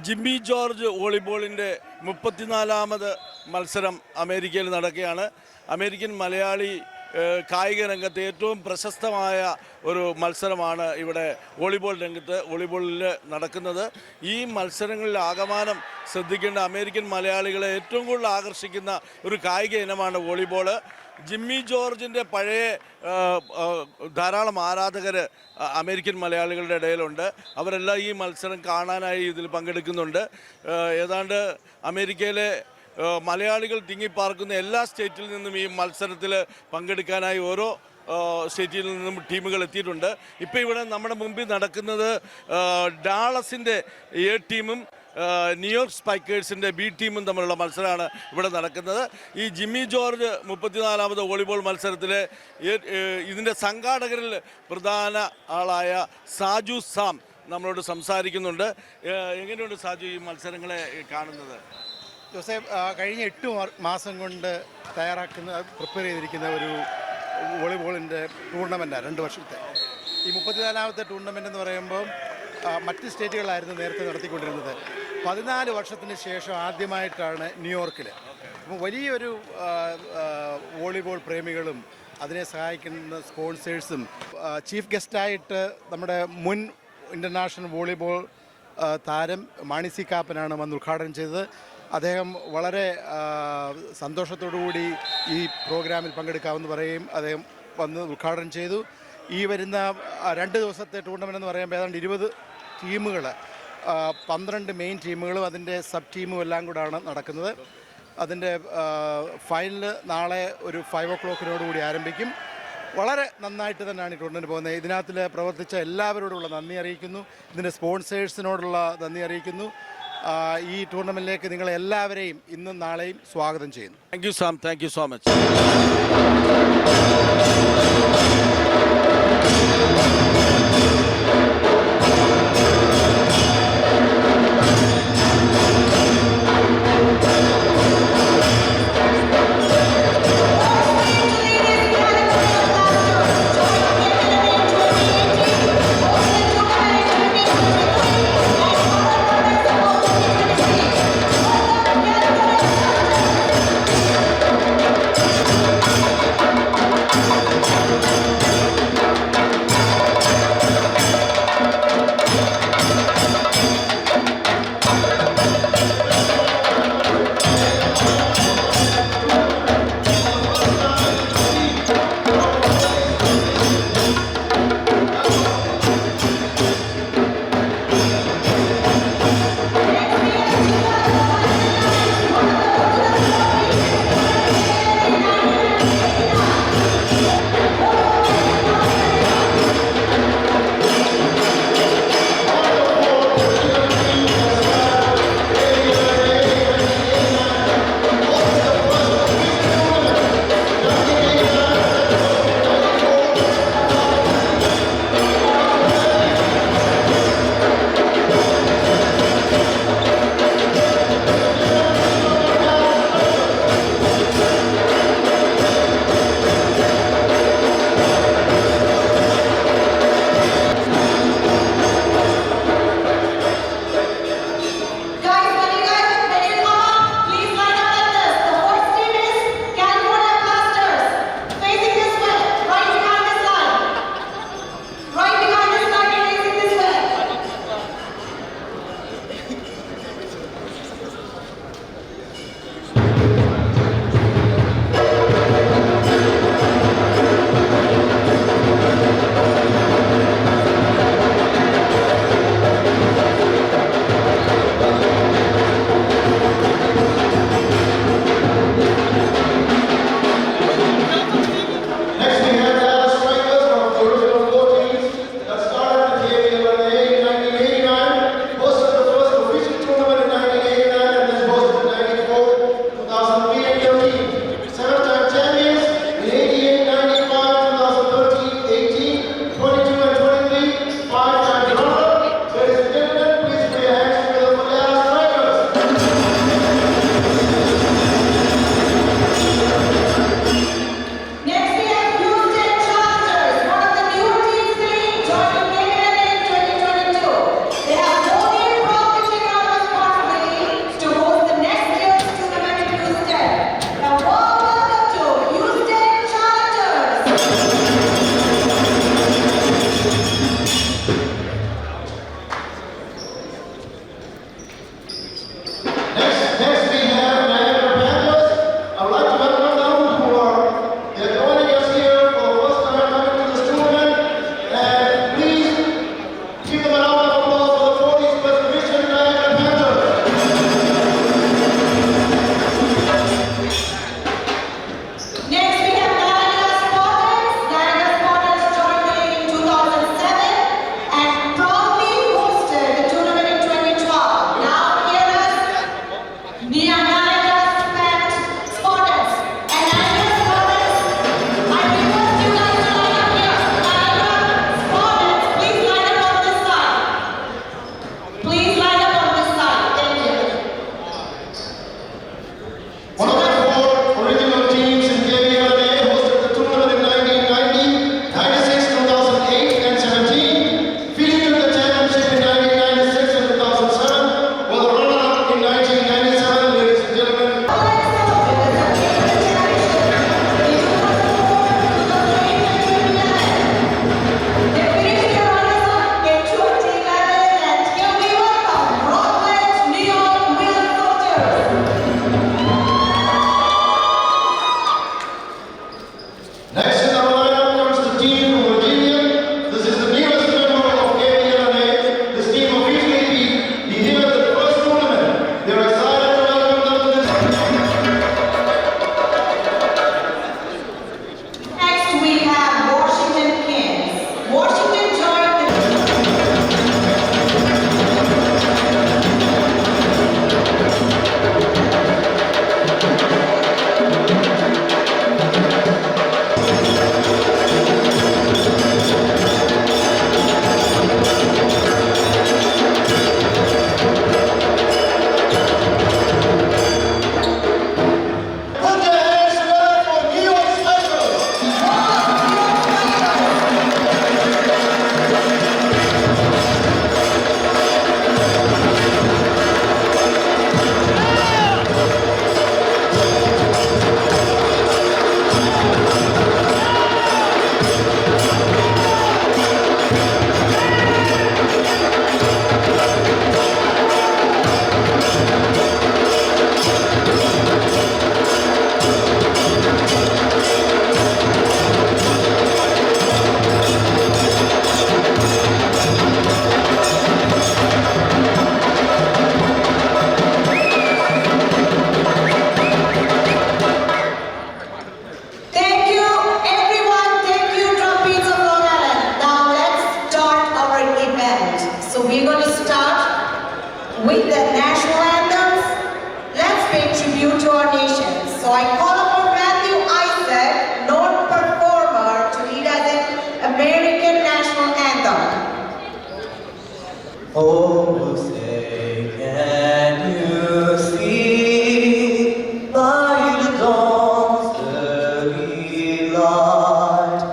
ജിമ്മി ജോർജ് വോളിബോളിൻ്റെ 34ാമത് മത്സരം അമേരിക്കയിൽ നടക്കുകയാണ്. അമേരിക്കൻ മലയാളി കായിക രംഗത്ത് ഏറ്റവും പ്രശസ്തമായ ഒരു മത്സരമാണ് ഇവിടെ വോളിബോളിൽ നടക്കുന്നത്. ഈ മത്സരങ്ങളിൽ ആകമാനം ശ്രദ്ധിക്കേണ്ട അമേരിക്കൻ മലയാളികളെ ഏറ്റവും കൂടുതൽ ആകർഷിക്കുന്ന ഒരു കായിക ഇനമാണ് വോളിബോൾ. ജിമ്മി ജോർജിൻ്റെ പഴയ ധാരാളം ആരാധകർ അമേരിക്കൻ മലയാളികളുടെ ഇടയിലുണ്ട്. അവരെല്ലാം ഈ മത്സരം കാണാനായി ഇതിൽ പങ്കെടുക്കുന്നുണ്ട്. ഏതാണ്ട് അമേരിക്കയിലെ മലയാളികൾ തിങ്ങിപ്പാർക്കുന്ന എല്ലാ സ്റ്റേറ്റിൽ നിന്നും ഈ മത്സരത്തിൽ പങ്കെടുക്കാനായി ഓരോ സ്റ്റേറ്റിൽ നിന്നും ടീമുകൾ എത്തിയിട്ടുണ്ട്. ഇപ്പോൾ ഇവിടെ നമ്മുടെ മുമ്പിൽ നടക്കുന്നത് ഡാളസിൻ്റെ എ ടീമും ന്യൂയോർക്ക് സ്പൈക്കേഴ്സിൻ്റെ ബി ടീമും തമ്മിലുള്ള മത്സരമാണ് ഇവിടെ നടക്കുന്നത്. ഈ ജിമ്മി ജോർജ് 34ാമത് വോളിബോൾ മത്സരത്തിൽ ഇതിൻ്റെ സംഘാടകരിൽ പ്രധാന ആളായ സാജു സാം നമ്മളോട് സംസാരിക്കുന്നുണ്ട്. എങ്ങനെയുണ്ട് സാജു ഈ മത്സരങ്ങളെ കാണുന്നത്? ജോസഫ്, കഴിഞ്ഞ 8 മാസം കൊണ്ട് പ്രിപ്പയർ ചെയ്തിരിക്കുന്ന ഒരു വോളിബോളിൻ്റെ ടൂർണമെൻറ്റാണ് 2 വർഷത്തെ. ഈ 34ാമത്തെ ടൂർണമെൻ്റ് എന്ന് പറയുമ്പോൾ മറ്റ് സ്റ്റേറ്റുകളിലായിരുന്നു നേരത്തെ നടത്തിക്കൊണ്ടിരുന്നത്. 14 വർഷത്തിന് ശേഷം ആദ്യമായിട്ടാണ് ന്യൂയോർക്കിൽ. അപ്പോൾ വലിയൊരു വോളിബോൾ പ്രേമികളും അതിനെ സഹായിക്കുന്ന സ്പോൺസേഴ്സും ചീഫ് ഗസ്റ്റായിട്ട് നമ്മുടെ മുൻ ഇൻ്റർനാഷണൽ വോളിബോൾ താരം മാണി സി കാപ്പനാണ് വന്ന് ഉദ്ഘാടനം ചെയ്തത്. അദ്ദേഹം വളരെ സന്തോഷത്തോടുകൂടി ഈ പ്രോഗ്രാമിൽ പങ്കെടുക്കാമെന്ന് പറയുകയും അദ്ദേഹം വന്ന് ഉദ്ഘാടനം ചെയ്തു. ഈ വരുന്ന 2 ദിവസത്തെ ടൂർണമെൻ്റ് എന്ന് പറയുമ്പോൾ ഏതാണ്ട് 20 ടീമുകൾ, 12 മെയിൻ ടീമുകളും അതിൻ്റെ സബ് ടീമും എല്ലാം കൂടാണ് നടക്കുന്നത്. അതിൻ്റെ ഫൈനൽ നാളെ ഒരു 5 o'clock ആരംഭിക്കും. വളരെ നന്നായിട്ട് തന്നെയാണ് ഈ ടൂർണമെൻറ്റ് പോകുന്നത്. ഇതിനകത്തിൽ പ്രവർത്തിച്ച എല്ലാവരോടുള്ള നന്ദി അറിയിക്കുന്നു. ഇതിൻ്റെ സ്പോൺസേഴ്സിനോടുള്ള നന്ദി അറിയിക്കുന്നു. ഈ ടൂർണമെൻറ്റിലേക്ക് നിങ്ങളെ എല്ലാവരെയും ഇന്നും നാളെയും സ്വാഗതം ചെയ്യുന്നു. Thank you Sam, thank you so much. Oh, say, can you see by the dawn's early light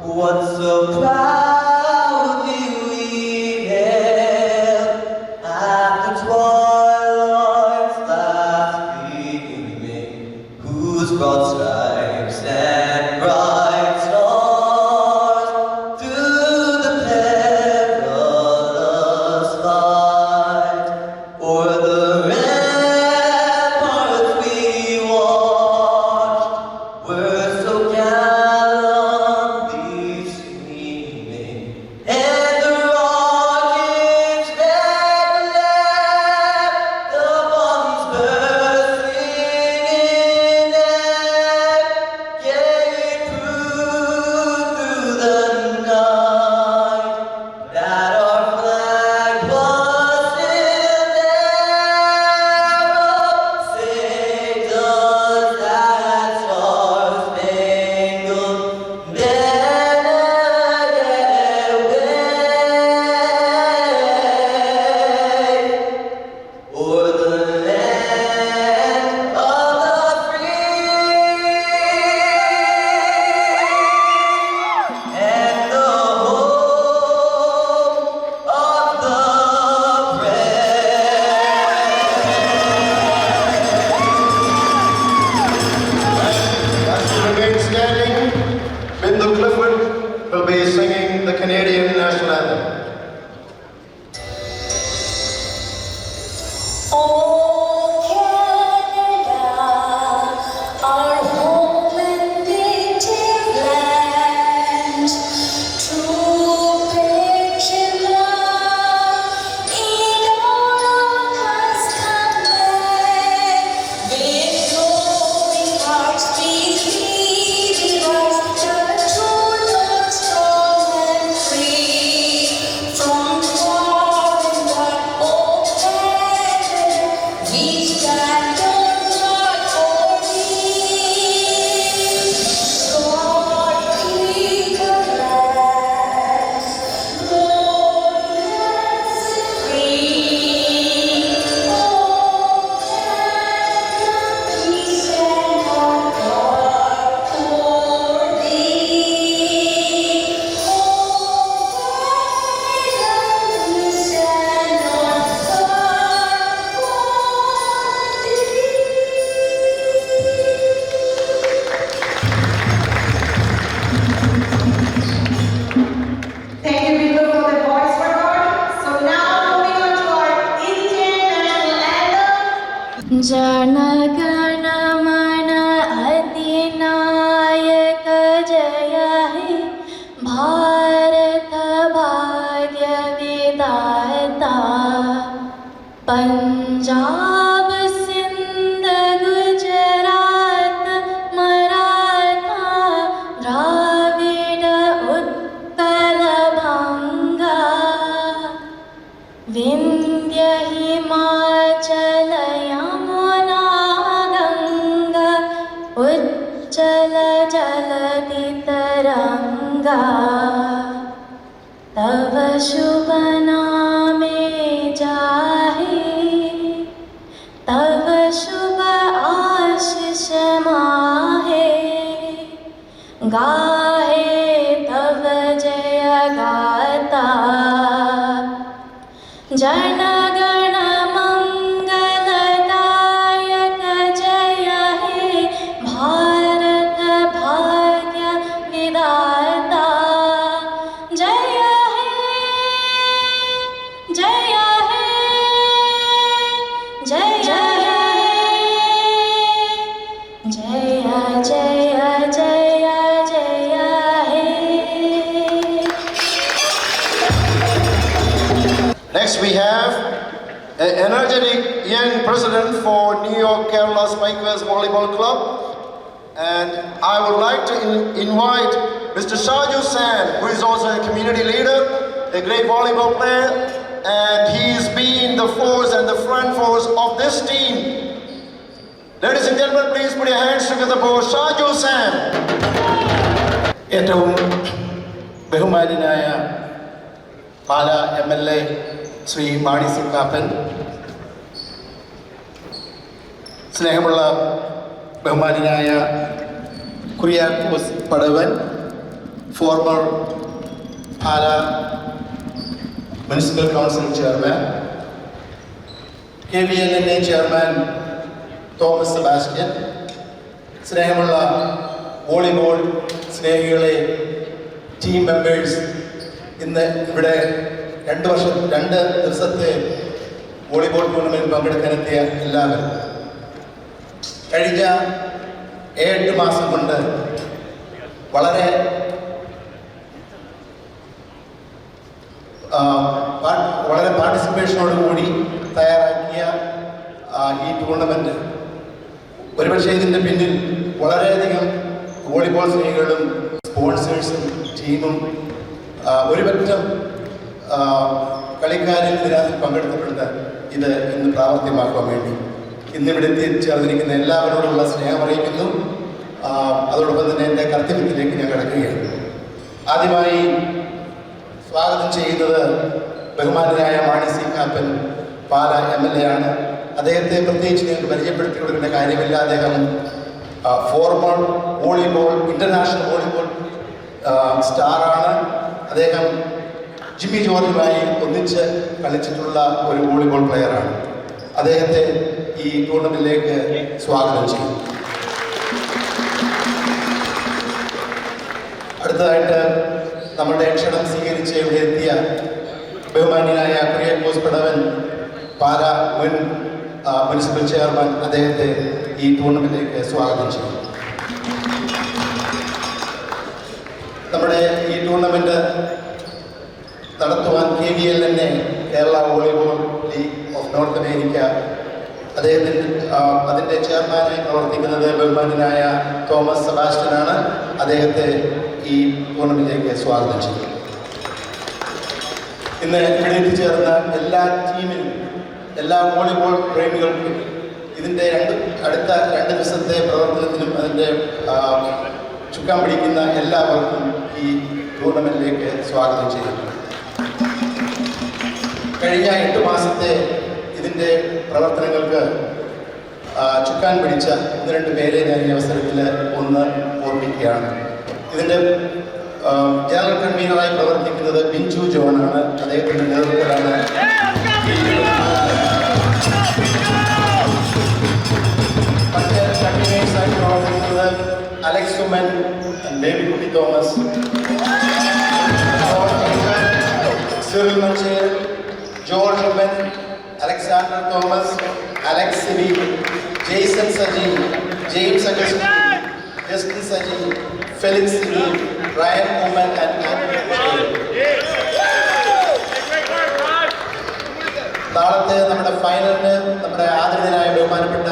what so proudly we hailed at the twilight's last gleaming, whose broad stripes and bright stars through the perilous fight o'er the ramparts we watched were so gallantly streaming, and the rockets that left the bombs bursting in air gave proof through the night that our flag was still there. Say, does that star-spangled banner yet wave o'er the land of the free and the home of the As we remain standing, Bindu Clifford will be singing the Canadian national anthem. Oh, Canada, our home and native land, true patriot love in all of us combined. With glowing hearts we rise, the true love strong and free. From far and wide, oh Canada, we stand on guard for thee. God keep the lands glorious and free. Oh Canada, we stand on guard for thee. Oh Canada, we stand on guard for Thank you, people, for the voice recording. So now moving on to our Indian national anthem. Jana Gana Mana Adhinayaka Jaya He Bharata Bhagya Vidata Punjab Sindh Gujarat Maratha Dravida Utkala Banga Vindhya Himachala Yamuna Ganga Ujjala Jaladi Taranga Tava Shubha Name Jahe Tava Shubha Ashish Mahe Gahe Tava Jaya Gata Jana Gana Mangaladayaka Jaya He Bharata Bhagya Vidata Jaya He Jaya He Jaya He Jaya Jaya Jaya Jaya He. Next we have an energetic young president for New York Kerala Spikers Volleyball Club, and I would like to invite Mr. Shaju San, who is also a community leader, a great volleyball player, and he's been the force and the front force of this team. Ladies and gentlemen, please put your hands together for Shaju San. ഏറ്റവും ബഹുമാന്യനായ Pala MLA Shri Mani C Kappan, സ്നേഹമുള്ള ബഹുമാനായ Kuriakose Padavan, former Pala municipal council chairman, KVLNA chairman Thomas Sebastian, സ്നേഹമുള്ള volleyball സ്നേഹികളെ, team members, ഇന്ന് ഇവിടെ 2 ദിവസത്തെ volleyball ടൂർണമെൻറ്റിൽ പങ്കെടുക്കാനെത്തിയ എല്ലാവരും, കഴിഞ്ഞ 7 മാസം കൊണ്ട് വളരെ പാർട്ടിസിപ്പേഷനോടുകൂടി തയ്യാറാക്കിയ ഈ ടൂർണമെൻറ്റ് ഒരുപക്ഷെ ഇതിൻ്റെ പിന്നിൽ വളരെയധികം വോളിബോൾ സ്നേഹികളും സ്പോൺസേഴ്സും ടീമും ഒരുപറ്റം കളിക്കാരിൽ ഇതിനകത്ത് പങ്കെടുത്തിട്ടുണ്ട്. ഇത് ഇന്ന് പ്രാവർത്തികമാക്കുവാൻ വേണ്ടി ഇന്നിവിടെ എത്തിച്ചേർന്നിരിക്കുന്ന എല്ലാവരോടുമുള്ള സ്നേഹം അറിയിക്കുന്നു. അതോടൊപ്പം തന്നെ എൻ്റെ കർത്തവ്യത്തിലേക്ക് ഞാൻ കടക്കുകയാണ്. ആദ്യമായി സ്വാഗതം ചെയ്യുന്നത് ബഹുമാനനായ മാണി സി കാപ്പൻ, പാല MLA ആണ്. അദ്ദേഹത്തെ പ്രത്യേകിച്ച് ഞങ്ങൾക്ക് പരിചയപ്പെടുത്തി കൊടുക്കേണ്ട കാര്യമില്ല. അദ്ദേഹം ഫോർമർ വോളിബോൾ, ഇൻ്റർനാഷണൽ വോളിബോൾ സ്റ്റാറാണ്. അദ്ദേഹം ജിമ്മി ജോർജുമായി ഒന്നിച്ച് കളിച്ചിട്ടുള്ള ഒരു വോളിബോൾ പ്ലെയറാണ്. അദ്ദേഹത്തെ ഈ ടൂർണമെൻറ്റിലേക്ക് സ്വാഗതം ചെയ്യും. അടുത്തതായിട്ട് നമ്മുടെ ക്ഷണം സ്വീകരിച്ച് ഇവിടെ എത്തിയ ബഹുമാന്യനായ കുര്യാക്കോസ് പടവൻ, പാല മുൻ മുനിസിപ്പൽ ചെയർമാൻ, അദ്ദേഹത്തെ ഈ ടൂർണമെൻറ്റിലേക്ക് സ്വാഗതം ചെയ്യും. നമ്മുടെ ഈ ടൂർണമെൻറ്റ് നടത്തുവാൻ KVLNA, Kerala volleyball league of north America, അതിൻ്റെ ചെയർമാനായി പ്രവർത്തിക്കുന്നത് ബഹുമാന്യനായ തോമസ് സെബാസ്റ്റ്യനാണ്. അദ്ദേഹത്തെ ഈ ടൂർണമെൻറ്റിലേക്ക് സ്വാഗതം ചെയ്യും. ഇന്ന് ഇവിടെ എത്തിച്ചേർന്ന എല്ലാ ടീമിനും, എല്ലാ വോളിബോൾ പ്രേമികൾക്കും, ഇതിൻ്റെ അടുത്ത 2 ദിവസത്തെ പ്രവർത്തനത്തിനും അതിൻ്റെ ചുക്കാൻ പിടിക്കുന്ന എല്ലാവർക്കും ഈ ടൂർണമെൻറ്റിലേക്ക് സ്വാഗതം ചെയ്യുന്നു. കഴിഞ്ഞ 8 മാസത്തെ ഇതിൻ്റെ പ്രവർത്തനങ്ങൾക്ക് ചുക്കാൻ പിടിച്ച 1-2 പേരെ ഞാൻ ഈ അവസരത്തിൽ ഒന്ന് ഓർമ്മിക്കുകയാണ്. ഇതിൻ്റെ ജനറൽ കൺവീനറായി പ്രവർത്തിക്കുന്നത് ബിഞ്ചു ജോണാണ്. അദ്ദേഹത്തിൻ്റെ നേതൃത്വത്തിലാണ് മറ്റ് കൺവീനേഴ്സായി പ്രവർത്തിക്കുന്നത് Alex Oommen, Babykutty Thomas, Cyril Machel, George Oommen, Alexander Thomas, Alex Siby, Jason Saji, James Augustine, Justin Saji, Felix Siby, Ryan Oommen നാളത്തെ നമ്മുടെ ഫൈനലിന് നമ്മുടെ ആദരണീയനായ ബഹുമാനപ്പെട്ട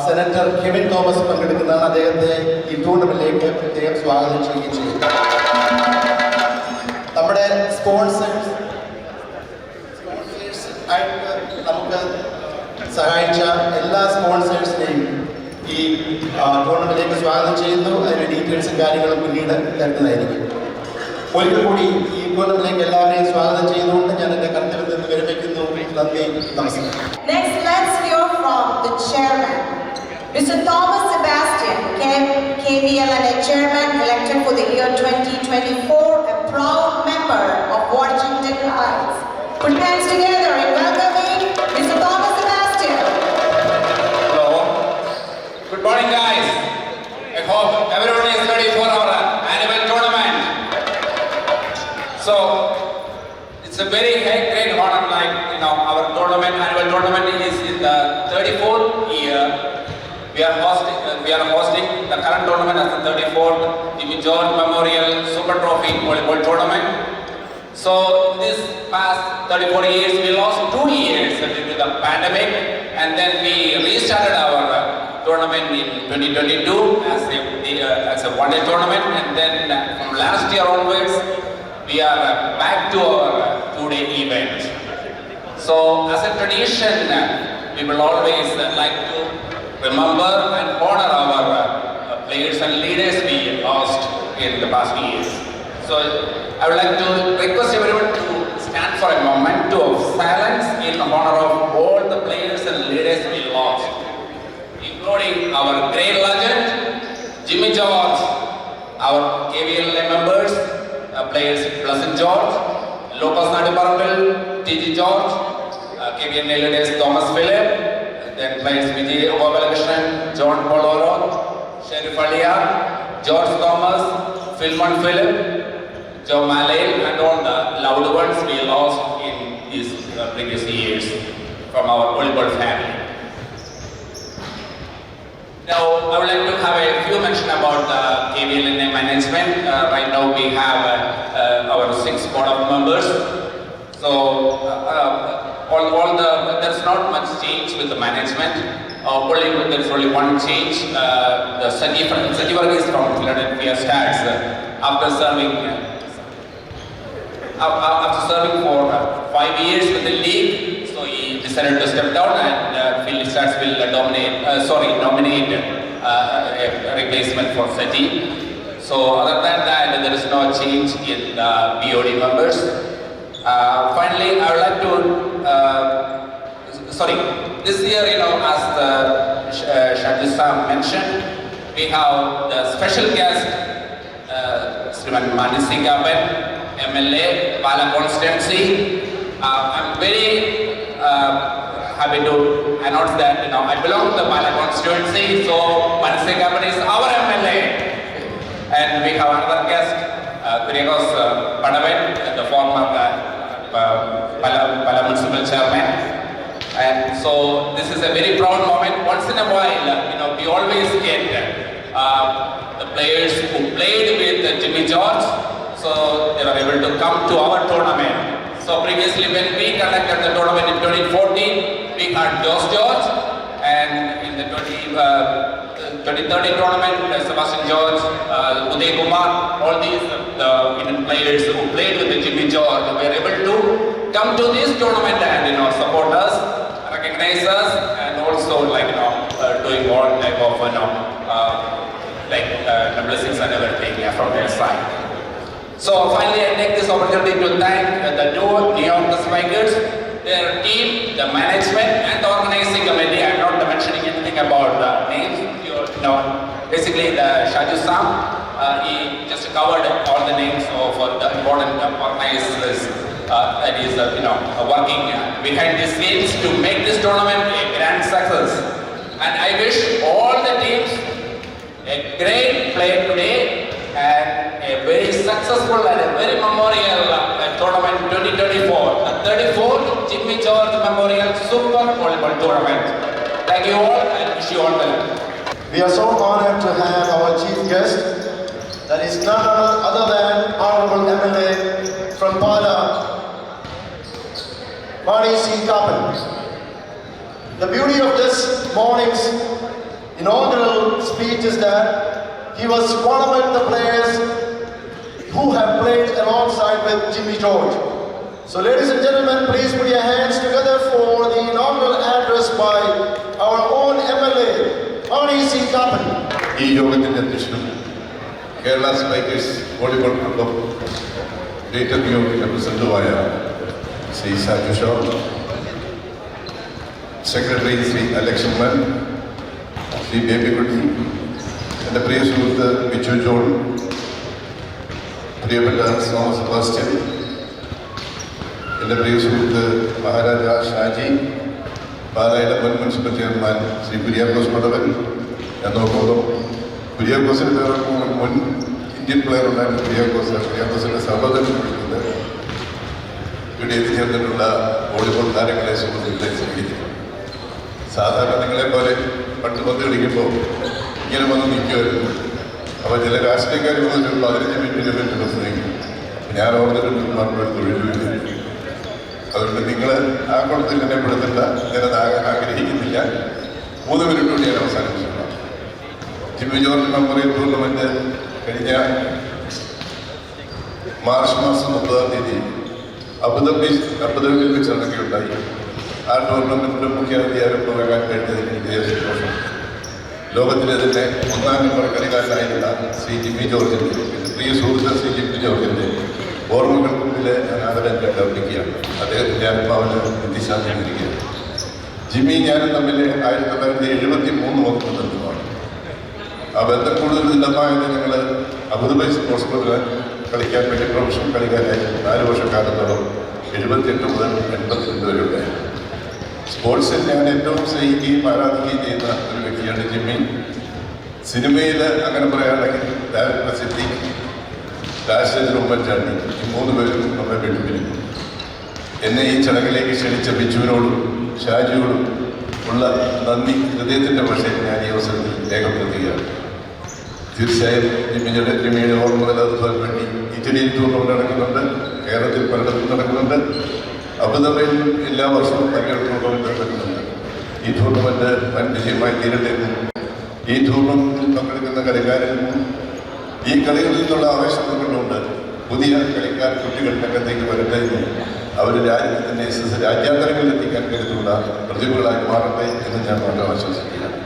സെനറ്റർ കെവിൻ തോമസ് പങ്കെടുക്കുന്നതാണ്. അദ്ദേഹത്തെ ഈ ടൂർണമെന്റിലേക്ക് പ്രത്യേകം സ്വാഗതം ചെയ്യുകയും ചെയ്യും. നമ്മുടെ സ്പോൺസേഴ്സ് ആയിട്ട് നമുക്ക് സഹായിച്ച എല്ലാ സ്പോൺസേഴ്സിനെയും ഈ ടൂർണമെന്റിലേക്ക് സ്വാഗതം ചെയ്യുന്നു. അതിൻ്റെ ഡീറ്റെയിൽസും കാര്യങ്ങളും പിന്നീട് തരുന്നതായിരിക്കും. ഒരിക്കൽ കൂടി ഈ ടൂർണമെന്റിലേക്ക് എല്ലാവരെയും സ്വാഗതം ചെയ്തുകൊണ്ട് ഞാൻ എൻ്റെ കർത്തവ്യത്തിൽ നിന്ന് വിരമിക്കുന്നു. നന്ദി, നമസ്കാരം. Next, let's hear from the chairman, Mr. Thomas Sebastian, KVLNA chairman elected for the year 2024, a proud member of Washington Heights. Put hands together in welcoming Mr. Thomas Sebastian. Hello. Good morning, guys. I hope everyone is ready for our annual tournament. So it's a very great honor, like our annual tournament is in the 34th year. We are hosting the current tournament as the 34th Jimmy George Memorial Super Trophy Volleyball Tournament. So in this past 34 years, we lost 2 years due to the pandemic, and then we restarted our tournament in 2022 as a one-day tournament, and then from last year onwards, we are back to our 2-day event. So as a tradition, we will always like to remember and honor our players and leaders we lost in the past years. So I would like to request everyone to stand for a moment of silence in honor of all the players and leaders we lost, including our great legend, Jimmy George, our KVLA members, players Pleasant George, Lucas Nadiparambal, TG George, KVLA leaders Thomas Philip, then players Vijay Gopalakrishnan, John Paul Oro, Sherif Alia, George Thomas, Philmon Philip, Joe Malay, and all the loved ones we lost in these previous years from our volleyball family. Now, I would like to have a few mention about the KVLNA management. Right now, we have our 6 board of members. So, there's not much change with the management. There's only one change. The Sajivar is from Philadelphia Stars. After serving for 5 years with the league, so he decided to step down, and Philly Stars will nominate a replacement for Seti. So other than that, there is no change in the BOD members. Finally, I would like to, this year, as the Shadisa mentioned, we have the special guest, Sriman Manisi Gaben, MLA, Pala constituency. I'm very happy to announce that I belong to the Pala constituency, so Manisi Gaben is our MLA. And we have another guest, Kuriakos Padaven, the former Pala municipal chairman. And so this is a very proud moment. Once in a while, we always get the players who played with Jimmy George, so they were able to come to our tournament. So previously, when we conducted the tournament in 2014, we had Josh George, and in the 2013 tournament, Sebastian George, Uday Kumar, all these the Indian players who played with Jimmy George were able to come to this tournament and support us, recognize us, and also doing all type of the blessings and everything from their side. So finally, I take this opportunity to thank the New York Spikers, their team, the management, and the organizing committee. I'm not mentioning anything about the names. Basically the Shaju Sam, he just covered all the names of the important organizers that is working behind the scenes to make this tournament a grand success. And I wish all the teams a great play today and a very successful and a very memorial tournament 2024, the 34th Jimmy George Memorial Super Volleyball Tournament. Thank you all and wish you all well. We are so honored to have our chief guest, that is none other than Honorable MLA from Pala, Mani C. Kapan. The beauty of this morning's inaugural speech is that he was one among the players who have played alongside with Jimmy George. So ladies and gentlemen, please put your hands together for the inaugural address by our own MLA, Mani C. Kapan. ഈ യോഗത്തിൻ്റെ അധ്യക്ഷനും Kerala spikers volleyball club greater ന്യൂയോർക്കിൻ്റെ പ്രസിഡന്റുമായ Shri Saju Shaw, secretary Shri അലക്ഷൻ, ശ്രീ ബേബിക്കുട്ടി, എൻ്റെ പ്രിയ സുഹൃത്ത് Biju John, പ്രിയപ്പെട്ട തോമസ് സെബാസ്റ്റ്യൻ, എൻ്റെ പ്രിയ സുഹൃത്ത് മഹാരാജ ഷാജി, പാലായുടെ മുൻ മുനിസിപ്പൽ ചെയർമാൻ ശ്രീ കുര്യാക്കോസ് പടവൻ, ഞാൻ നോക്കുമ്പോൾ കുര്യാക്കോസിന് വേറെ മുൻ ഇന്ത്യൻ പ്ലെയർ ഉണ്ടായിരുന്ന കുര്യാക്കോസിൻ്റെ സഹോദരൻ വിളിക്കുന്നത് ഇവിടെ എത്തിച്ചേർന്നിട്ടുള്ള വോളിബോൾ താരങ്ങളെ സുഹൃത്തുക്കളെ സ്നേഹിക്കുന്നു. സാധാരണ നിങ്ങളെ പോലെ പണ്ട് പന്ത് കളിക്കുമ്പോൾ ഇങ്ങനെ വന്ന് നിൽക്കുമായിരുന്നു. അപ്പോൾ ചില രാഷ്ട്രീയക്കാർ വന്നിട്ട് 15 മിനിറ്റ് 20 മിനിറ്റ് പ്രസംഗിക്കും. ഞാൻ ഓർന്നിട്ടുണ്ട് മാത്രം തൊഴിലുമില്ല. അതുകൊണ്ട് നിങ്ങൾ ആ കുളത്തിൽ എന്നെ പെടുത്തില്ല, ഞാനത് ആഗ്രഹിക്കുന്നില്ല. 3 മിനിറ്റ് കൊണ്ട് ഞാൻ അവസാനിപ്പിച്ചിട്ടുണ്ട്. ജിമ്മി ജോർജ് മെമ്മോറിയൽ ടൂർണമെൻറ്റ് കഴിഞ്ഞ മാർച്ച് മാസം 30-ാം തീയതി അബുദാബിയിൽ വെച്ച് നടക്കുകയുണ്ടായി. ആ ടൂർണമെൻറ്റിൻ്റെ മുഖ്യ അധ്യാപകരാകാൻ കഴിഞ്ഞതിൽ എനിക്ക് സന്തോഷം. ലോകത്തിലെ തന്നെ 1ാം നമ്പർ കളിക്കാരനായിരുന്ന ശ്രീ ജിമ്മി ജോർജിൻ്റെ, പ്രിയ സുഹൃത്ത് ശ്രീ ജിമ്മി ജോർജിൻ്റെ ഓർമ്മകൾക്ക് മുന്നിൽ ഞാൻ ആദരഞ്ജലി അർപ്പിക്കുകയാണ്. അദ്ദേഹത്തിൻ്റെ ആത്മാവിന് നിത്യശാന്തി നൽകുകയാണ്. ജിമ്മി ഞാനും തമ്മിൽ 1973 മുതൽ ബന്ധമാണ്. ആ ബന്ധം കൂടുതൽ ദൃഢമായത് ഞങ്ങൾ അബുദാബി സ്പോർട്സ് ക്ലബ്ബിൽ കളിക്കാൻ വേണ്ടി പ്രൊഫഷണൽ കളിക്കാനായി 4 വർഷക്കാലത്തോളം 78 മുതൽ 82 വരെ ഉണ്ടായിരുന്നു. സ്പോർട്സിൽ ഞാൻ ഏറ്റവും സ്നേഹിക്കുകയും ആരാധിക്കുകയും ചെയ്യുന്ന ഒരു വ്യക്തിയാണ് ജിമ്മി. സിനിമയിൽ അങ്ങനെ പറയുകയാണെങ്കിൽ ഡയറക്ടർ സിദ്ദീഖ്, രാജശേഖരൻ, ഉമ്മൻചാണ്ടി ഈ 3 പേരും നമ്മെ വിട്ടുപിരിഞ്ഞു. എന്നെ ഈ ചടങ്ങിലേക്ക് ക്ഷണിച്ച ബിജുവിനോടും ഷാജിയോടും ഉള്ള നന്ദി ഹൃദയത്തിൻ്റെ ഭാഷയിൽ ഞാൻ ഈ അവസരത്തിൽ രേഖപ്പെടുത്തുകയാണ്. തീർച്ചയായും ജിമ്മിയുടെ ഓർമ്മ നിലനിർത്താൻ വേണ്ടി ഇറ്റലിയിൽ ടൂർണമെൻറ്റ് നടക്കുന്നുണ്ട്, കേരളത്തിൽ പലയിടത്തും നടക്കുന്നുണ്ട്, അബുദാബിയിൽ എല്ലാ വർഷവും ഭയങ്കര ടൂർണമെൻറ്റ് നടക്കുന്നുണ്ട്. ഈ ടൂർണമെൻറ്റ് വൻ വിജയമായി തീരട്ടെന്നും ഈ ടൂർണമെൻറ്റിൽ പങ്കെടുക്കുന്ന കളിക്കാരിൽ നിന്നും ഈ കളികളിൽ നിന്നുള്ള ആവേശം കൊണ്ടുകൊണ്ട് പുതിയ കളിക്കാർ കുട്ടികൾ രംഗത്തേക്ക് വരട്ടെ എന്നും അവർ രാജ്യത്തിൻ്റെ രാജ്യാന്തരങ്ങളിൽ എത്തിക്കാൻ കരുതുള്ള പ്രതിഭകളായി മാറട്ടെ എന്ന് ഞാൻ വളരെ ആശ്വസിക്കുകയാണ്.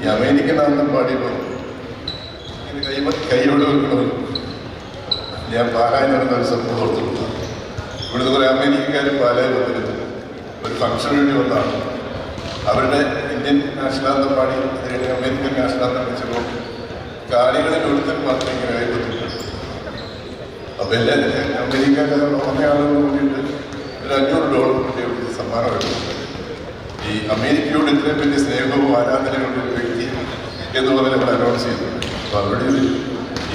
ഈ അമേരിക്കൻ ആന്തം പാടിയപ്പോൾ കൈയോട് വെക്കണമെന്ന് ഞാൻ പാലായി നടന്ന ഒരു സംഭവം ഓർത്തുള്ള ഇവിടുന്ന് കുറേ അമേരിക്കക്കാരും പാലായി വന്നിരുന്നു. ഒരു ഫംഗ്ഷന് വേണ്ടി വന്നതാണ്. അവരുടെ ഇന്ത്യൻ നാഷണൽ ആന്തം പാടി അതിനുവേണ്ടി അമേരിക്കൻ നാഷണൽ ആന്തം വെച്ചപ്പോൾ കാണികളിൽ ഒരുത്തൻ മാത്രം ഇങ്ങനെ കൈപ്പറ്റില്ല. അപ്പോൾ എല്ലാവരും അമേരിക്കക്കാരുടെ ഓർമ്മയാളുകൾ കൂടിയിട്ട് ഒരു $500 കൂടി സമ്മാനം എടുക്കുന്നുണ്ട്. ഈ അമേരിക്കയോട് ഇത്രയും വലിയ സ്നേഹവും ആരാധനയുള്ള ഒരു വ്യക്തി എന്നുപോലെ നമ്മൾ അനൗൺസ് ചെയ്തു. അപ്പോൾ അവിടെ ഒരു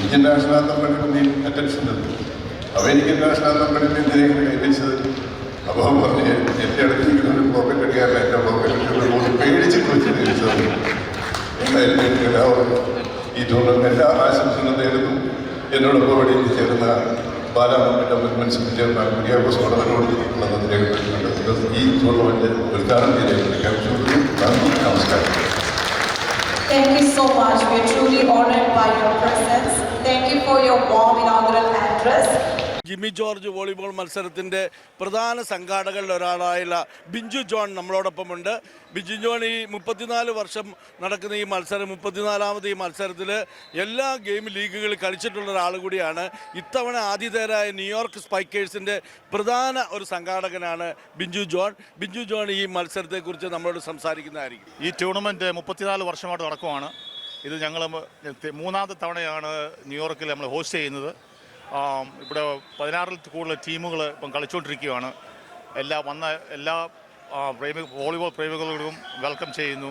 ഇന്ത്യൻ നാഷണൽ ആന്തം പാടി അറ്റൻഷൻ തന്നു. അമേരിക്കൻ നാഷണൽ ആന്തം പാടി എന്തിനെങ്കിലും കൈവച്ചത് അപ്പോൾ പറഞ്ഞ് എൻ്റെ അടുത്തിരിക്കുന്ന ഒരു പോക്കറ്റ് അടിക്കാറില്ല, എൻ്റെ പോക്കറ്റ് പേടിച്ചിട്ട് വെച്ചിട്ട് ചോദിച്ചത്. എന്തായാലും എല്ലാവരും ഈ ടൂർണമെൻറ്റ് എല്ലാ ആശംസകളും നേരുന്നു. എന്നോടൊപ്പം ഇവിടെ ചേർന്ന ബാലാമമ്മിൻ്റെ മുൻ മുനിസിപ്പൽ ചെയർമാൻ കുര്യാക്കോസ് കൊടവനോട് ഉള്ള നന്ദി രേഖപ്പെടുത്തുന്നുണ്ട്. ഈ ടൂർണമെൻറ്റ് ഉദ്ഘാടനം ചെയ്തേക്കുന്നത് നമസ്കാരം. Thank you so much. We are truly honored by your presence. Thank you for your warm inaugural address. Jimmy George volleyball മത്സരത്തിൻ്റെ പ്രധാന സംഘാടകരിൽ ഒരാളായുള്ള ബിഞ്ചു ജോൺ നമ്മളോടൊപ്പമുണ്ട്. ബിഞ്ചു ജോൺ ഈ 34 വർഷം നടക്കുന്ന ഈ മത്സരം 34ാമത് ഈ മത്സരത്തിൽ എല്ലാ ഗെയിം ലീഗുകളിൽ കളിച്ചിട്ടുള്ള ഒരാൾ കൂടിയാണ്. ഇത്തവണ ആതിഥേയരായ ന്യൂയോർക്ക് സ്പൈക്കേഴ്സിൻ്റെ പ്രധാന ഒരു സംഘാടകനാണ് ബിഞ്ചു ജോൺ. ബിഞ്ചു ജോൺ ഈ മത്സരത്തെക്കുറിച്ച് നമ്മളോട് സംസാരിക്കുന്നതായിരിക്കും. ഈ ടൂർണമെൻറ്റ് 34 വർഷമായിട്ട് നടക്കുവാണ്. ഇത് ഞങ്ങൾ 3ാമത്തെ തവണയാണ് ന്യൂയോർക്കിൽ നമ്മൾ ഹോസ്റ്റ് ചെയ്യുന്നത്. ഇവിടെ 16ൽ കൂടുതൽ ടീമുകൾ ഇപ്പം കളിച്ചുകൊണ്ടിരിക്കുകയാണ്. എല്ലാ വോളിബോൾ പ്രേമികളോടും വെൽക്കം ചെയ്യുന്നു.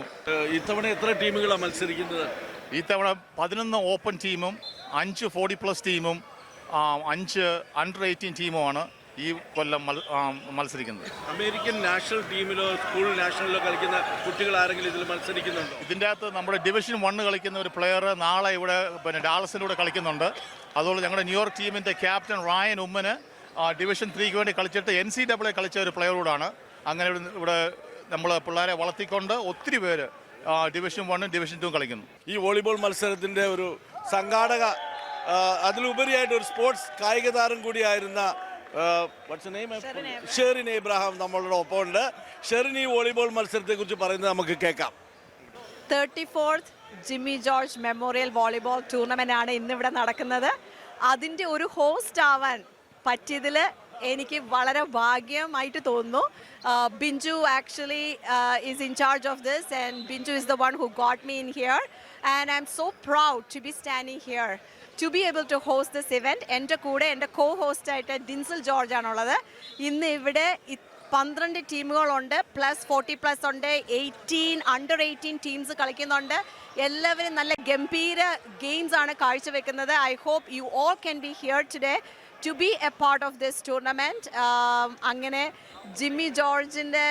ഇത്തവണ എത്ര ടീമുകളാണ് മത്സരിക്കുന്നത്? ഈ തവണ 11 ഓപ്പൺ ടീമും 5 40+ ടീമും 5 അണ്ടർ 18 ടീമുമാണ് ഈ കൊല്ലം മത്സരിക്കുന്നത്. അമേരിക്കൻ നാഷണൽ ടീമിലോ സ്കൂൾ നാഷണലിലോ കളിക്കുന്ന കുട്ടികൾ ആരെങ്കിലും ഇതിൽ മത്സരിക്കുന്നുണ്ടോ? ഇതിൻ്റെ അകത്ത് നമ്മുടെ ഡിവിഷൻ 1 കളിക്കുന്ന ഒരു പ്ലെയർ നാളെ ഇവിടെ ഡാളസിൻ്റെ കൂടെ കളിക്കുന്നുണ്ട്. അതുപോലെ ഞങ്ങളുടെ ന്യൂയോർക്ക് ടീമിൻ്റെ ക്യാപ്റ്റൻ റയൻ ഉമ്മന് ഡിവിഷൻ 3ക്ക് വേണ്ടി കളിച്ചിട്ട് NCAA കളിച്ച ഒരു പ്ലെയറോടാണ്. അങ്ങനെ ഇവിടെ നമ്മൾ പിള്ളേരെ വളർത്തിക്കൊണ്ട് ഒത്തിരി പേര് ഡിവിഷൻ 1 ഡിവിഷൻ 2 കളിക്കുന്നു. ഈ വോളിബോൾ മത്സരത്തിൻ്റെ ഒരു സംഘാടക അതിലുപരിയായിട്ട് ഒരു സ്പോർട്സ് കായിക താരം കൂടിയായിരുന്ന ഷെറിൻ എബ്രഹാം നമ്മളുടെ ഒപ്പമുണ്ട്. ഷെറിൻ, ഈ വോളിബോൾ മത്സരത്തെക്കുറിച്ച് പറയുന്നത് നമുക്ക് കേൾക്കാം. 34th Jimmy George memorial volleyball tournament ആണ് ഇന്നിവിടെ നടക്കുന്നത്. അതിൻ്റെ ഒരു ഹോസ്റ്റ് ആവാൻ പറ്റിയതിൽ എനിക്ക് വളരെ ഭാഗ്യമായിട്ട് തോന്നുന്നു. Binju actually is in charge of this and Binju is the one who got me in here and I am so proud to be standing here to be able to host this event. എൻ്റെ കൂടെ എൻ്റെ co-host ആയിട്ട് ഡിൻസിൽ George ആണുള്ളത്. ഇന്ന് ഇവിടെ 12 ടീമുകളുണ്ട്, plus 40+ ഉണ്ട്, 18 under 18 teams കളിക്കുന്നുണ്ട്. എല്ലാവരും നല്ല ഗംഭീര ഗെയിംസ് ആണ് കാഴ്ചവെക്കുന്നത്. I hope you all can be here today to be a part of this tournament. അങ്ങനെ ജിമ്മി ജോർജിൻ്റെ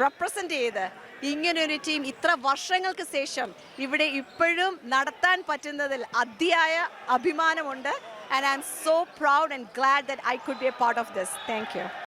റെപ്രസെൻ്റ് ചെയ്ത് ഇങ്ങനൊരു ടീം ഇത്ര വർഷങ്ങൾക്ക് ശേഷം ഇവിടെ ഇപ്പോഴും നടത്താൻ പറ്റുന്നതിൽ അതിയായ അഭിമാനമുണ്ട്. And I am so proud and GLAAD that I could be a part of this. Thank you.